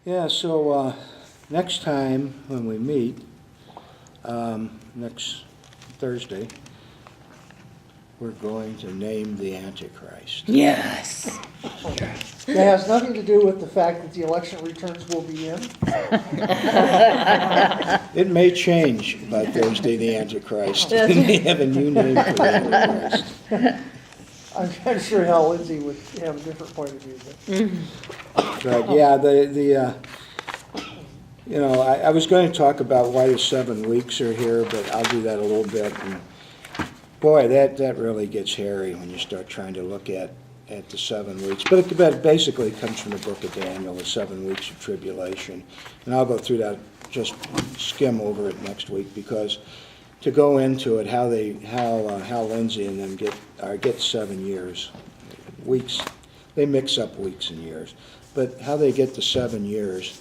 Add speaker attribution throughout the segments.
Speaker 1: Yeah, so next time when we meet, next Thursday, we're going to name the Antichrist.
Speaker 2: Yes.
Speaker 3: It has nothing to do with the fact that the election returns will be in.
Speaker 1: It may change by Thursday, the Antichrist. We may have a new name for the Antichrist.
Speaker 3: I'm sure Hal Lindsey would have a different point of view.
Speaker 1: But yeah, I was going to talk about why the 7 weeks are here, but I'll do that a little bit. And boy, that really gets hairy when you start trying to look at the 7 weeks. But it basically comes from the book of Daniel, the 7 weeks of tribulation. And I'll go through that, just skim over it next week, because to go into it, how Lindsay and them get 7 years, weeks. They mix up weeks and years. But how they get to 7 years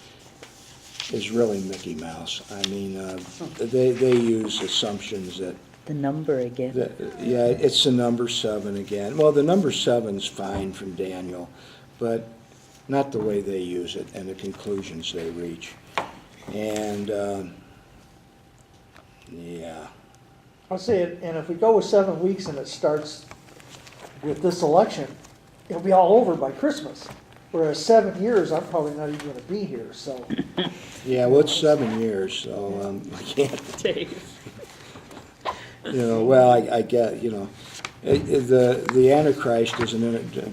Speaker 1: is really Mickey Mouse. I mean, they use assumptions that
Speaker 2: The number again.
Speaker 1: yeah, it's the number 7 again. Well, the number 7's fine from Daniel, but not the way they use it and the conclusions they reach. And, yeah.
Speaker 3: I'll say it, and if we go with 7 weeks and it starts with this election, it'll be all over by Christmas. Whereas 7 years, I'm probably not even gonna be here, so.
Speaker 1: Yeah, well, it's 7 years, so I can't, well, I get, the Antichrist is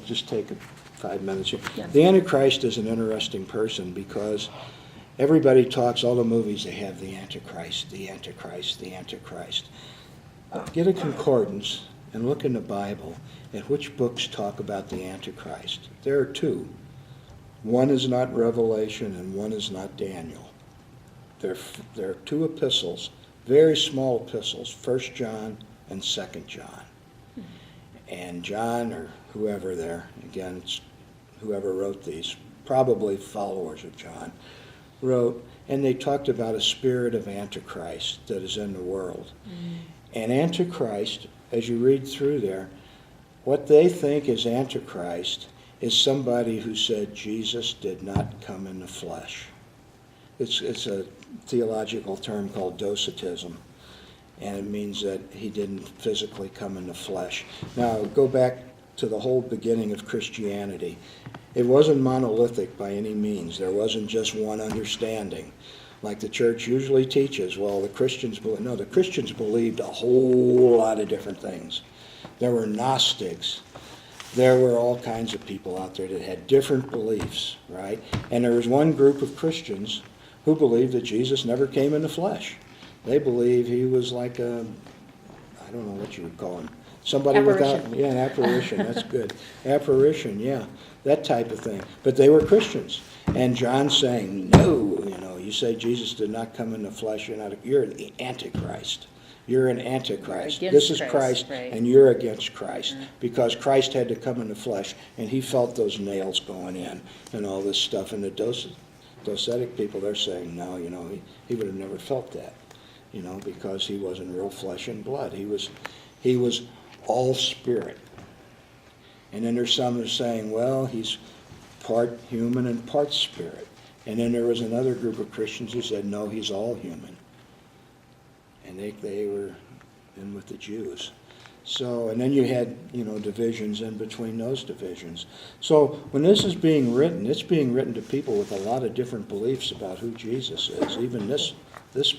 Speaker 1: just take 5 minutes here.
Speaker 2: Yeah.
Speaker 1: The Antichrist is an interesting person because everybody talks, all the movies, they have the Antichrist, the Antichrist, the Antichrist. Get a concordance and look in the Bible at which books talk about the Antichrist. There are 2. One is not Revelation and one is not Daniel. There are 2 epistles, very small epistles, 1 John and 2 John. And John, or whoever there, again, it's whoever wrote these, probably followers of John, wrote, and they talked about a spirit of Antichrist that is in the world. And Antichrist, as you read through there, what they think is Antichrist is somebody who said Jesus did not come in the flesh. It's a theological term called docetism, and it means that he didn't physically come in the flesh. Now, go back to the whole beginning of Christianity. It wasn't monolithic by any means. There wasn't just one understanding, like the church usually teaches. Well, the Christians believed a whole lot of different things. There were Gnostics. There were all kinds of people out there that had different beliefs, right? And there was one group of Christians who believed that Jesus never came in the flesh. They believe he was like I don't know what you would call him. Somebody
Speaker 2: Apparition.
Speaker 1: without, an apparition, that's good. Apparition, yeah, that type of thing. But they were Christians. And John's saying, no, you say Jesus did not come in the flesh, you're the Antichrist. You're an Antichrist.
Speaker 2: You're
Speaker 1: This
Speaker 2: against
Speaker 1: is
Speaker 2: Christ,
Speaker 1: Christ,
Speaker 2: right.
Speaker 1: and you're against Christ. Because Christ had to come in the flesh, and he felt those nails going in and all this stuff. And the docetic people, they're saying, no, he would have never felt that, because he wasn't real flesh and blood. He was all spirit. And then there's some who are saying, well, he's part human and part spirit. And then there was another group of Christians who said, no, he's all human. And they were in with the Jews. So, and then you had, divisions in between those divisions. So when this is being written, it's being written to people with a lot of different beliefs about who Jesus is, even this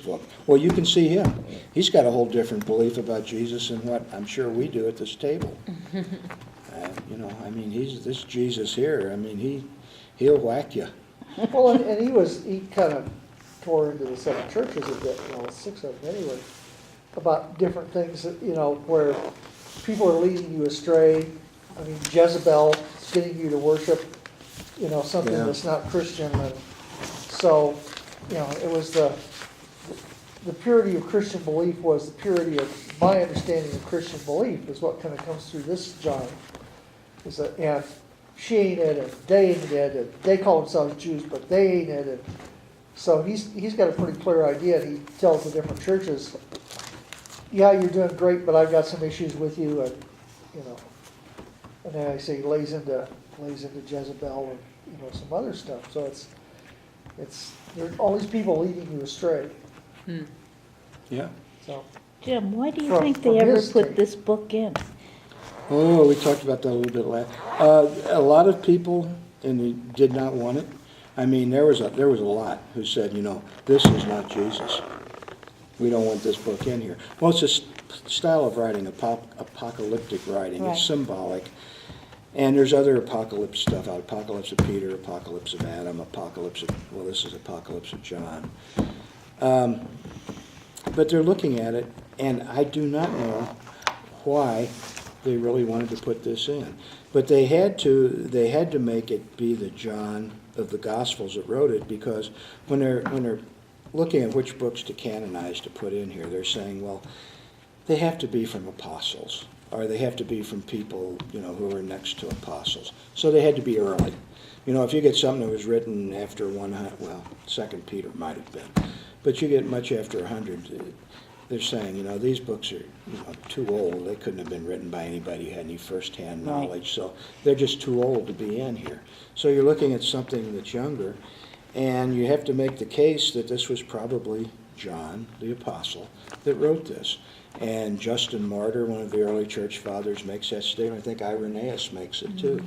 Speaker 1: book. Well, you can see him. He's got a whole different belief about Jesus than what I'm sure we do at this table. This Jesus here, he'll whack you.
Speaker 3: Well, and he kind of tore into the 7 churches a bit, 6 of them anyway, about different things, where people are leading you astray. Jezebel is getting you to worship, something that's not Christian. And so, it was the purity of Christian belief was the purity of my understanding of Christian belief is what kind of comes through this John. Is that, and she ain't it, and they ain't it, and they call themselves Jews, but they ain't it. And so he's got a pretty clear idea. And he tells the different churches, yeah, you're doing great, but I've got some issues with you, and and then I say he lays into Jezebel and some other stuff. So there are all these people leading you astray,
Speaker 1: Yeah.
Speaker 3: so.
Speaker 2: Jim, why do you
Speaker 3: From-
Speaker 2: think
Speaker 3: from
Speaker 2: they ever
Speaker 3: his
Speaker 2: put
Speaker 3: take.
Speaker 2: this book in?
Speaker 1: Oh, we talked about that a little bit last. A lot of people did not want it. I mean, there was a lot who said, this is not Jesus. We don't want this book in here. Well, it's a style of writing, apocalyptic writing.
Speaker 2: Right.
Speaker 1: It's symbolic. And there's other apocalypse stuff out. Apocalypse of Peter, Apocalypse of Adam, this is Apocalypse of John. But they're looking at it, and I do not know why they really wanted to put this in. But they had to make it be the John of the Gospels that wrote it, because when they're looking at which books to canonize to put in here, they're saying, well, they have to be from apostles, or they have to be from people, who were next to apostles. So they had to be early. If you get something that was written after 100, 2 Peter might have been, but you get much after 100, they're saying, these books are, too old. They couldn't have been written by anybody who had any first-hand
Speaker 2: Right.
Speaker 1: knowledge, so they're just too old to be in here. So you're looking at something that's younger, and you have to make the case that this was probably John, the apostle, that wrote this. And Justin Martyr, one of the early church fathers, makes that statement. I think Irenaeus makes it too.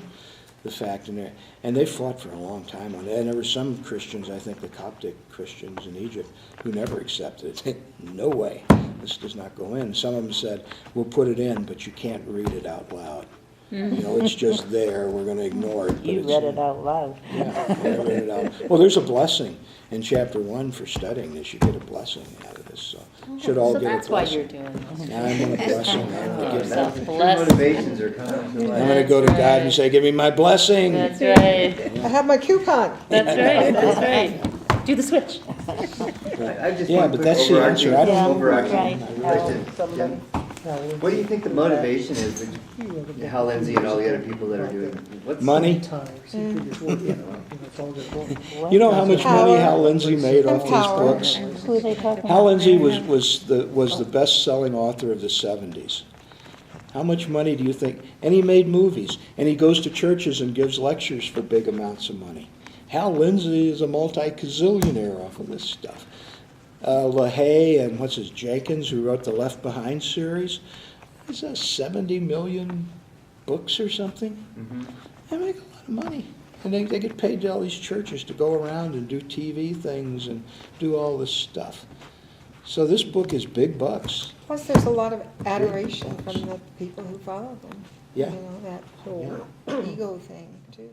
Speaker 1: The fact in there, and they fought for a long time on it. And there were some Christians, I think the Coptic Christians in Egypt, who never accepted it. No way, this does not go in. Some of them said, we'll put it in, but you can't read it out loud. It's just there, we're going to ignore it. But
Speaker 2: You
Speaker 1: it's
Speaker 2: read it out loud.
Speaker 1: Yeah, I read it out. Well, there's a blessing in chapter 1 for studying this. You get a blessing out of this, so should all
Speaker 4: So
Speaker 1: get a
Speaker 4: that's why you're
Speaker 1: blessing.
Speaker 4: doing this.
Speaker 1: And I'm going to blessing. I'm going to
Speaker 4: Get
Speaker 1: give
Speaker 4: yourself
Speaker 1: that.
Speaker 4: blessed.
Speaker 5: Motivations are coming to life.
Speaker 1: I'm going to go to God and say, give me my blessing.
Speaker 4: That's right.
Speaker 6: I have my coupon.
Speaker 4: That's right. That's right. Do the switch.
Speaker 5: I just
Speaker 1: Yeah,
Speaker 5: want
Speaker 1: but
Speaker 5: quick
Speaker 1: that's the answer. I don't know.
Speaker 5: overarching
Speaker 2: Right.
Speaker 5: question. Jim, what do you think the motivation is with Hal Lindsey and all the other people that are doing it? What's
Speaker 1: Money.
Speaker 3: Times, he figures, well, it's all good.
Speaker 1: You know how much money
Speaker 6: Power.
Speaker 1: Hal Lindsey made off these
Speaker 6: Power.
Speaker 1: books?
Speaker 2: Who are they talking about?
Speaker 1: Hal Lindsey was the best-selling author of the 70s. How much money do you think? And he made movies, and he goes to churches and gives lectures for big amounts of money. Hal Lindsey is a multi-gazillionaire off of this stuff. LaHaye and Jenkins, who wrote the Left Behind series, is that 70 million books or something? They make a lot of money. And they get paid to all these churches to go around and do TV things and do all this stuff. So this book is big bucks.
Speaker 6: Plus, there's a lot of adoration from the people who follow them.
Speaker 1: Yeah.
Speaker 6: That whole ego thing, too.